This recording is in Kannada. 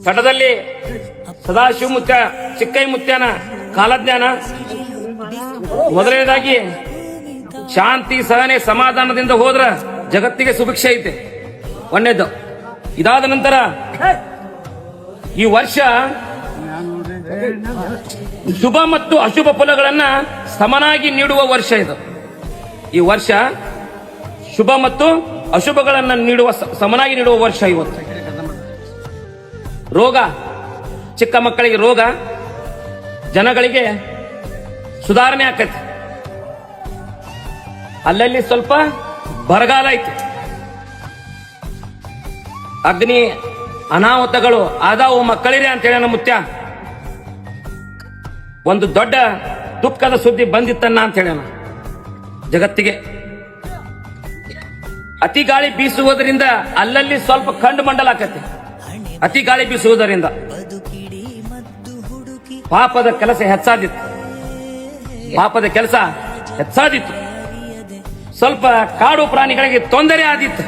ತಟದಲ್ಲಿ ಸದಾಶಿವ ಮುತ್ಯ ಚಿಕ್ಕೈ ಮುತ್ಯನ ಕಾಲಜ್ಞಾನ. ಮೊದಲನೇದಾಗಿ ಶಾಂತಿ ಸಹನೆ ಸಮಾಧಾನದಿಂದ ಹೋದ್ರ ಜಗತ್ತಿಗೆ ಸುಭಿಕ್ಷೆ ಐತೆ, ಒಂದೇದ್ದು. ಇದಾದ ನಂತರ ಈ ವರ್ಷ ಶುಭ ಮತ್ತು ಅಶುಭ ಫಲಗಳನ್ನ ಸಮನಾಗಿ ನೀಡುವ ವರ್ಷ ಇದು. ಈ ವರ್ಷ ಶುಭ ಮತ್ತು ಅಶುಭಗಳನ್ನ ನೀಡುವ ಸಮನಾಗಿ ನೀಡುವ ವರ್ಷ ಇವತ್ತು. ರೋಗ, ಚಿಕ್ಕ ಮಕ್ಕಳಿಗೆ ರೋಗ, ಜನಗಳಿಗೆ ಸುಧಾರಣೆ ಆಕೈತಿ. ಅಲ್ಲಲ್ಲಿ ಸ್ವಲ್ಪ ಬರಗಾಲ ಐತಿ. ಅಗ್ನಿ ಅನಾಹುತಗಳು ಆದಾವು ಮಕ್ಕಳಿರೆ ಅಂತ ಹೇಳ ಮುತ್ಯ. ಒಂದು ದೊಡ್ಡ ದುಃಖದ ಸುದ್ದಿ ಬಂದಿತ್ತನ್ನ ಅಂತ ಹೇಳ ಜಗತ್ತಿಗೆ. ಅತಿ ಗಾಳಿ ಬೀಸುವುದರಿಂದ ಅಲ್ಲಲ್ಲಿ ಸ್ವಲ್ಪ ಕಂಡು ಮಂಡಲಾಕತಿ. ಅತಿ ಗಾಳಿ ಬೀಸುವುದರಿಂದ ಪಾಪದ ಕೆಲಸ ಹೆಚ್ಚಾದಿತ್ತು. ಸ್ವಲ್ಪ ಕಾಡು ಪ್ರಾಣಿಗಳಿಗೆ ತೊಂದರೆ ಆದಿತ್ತು.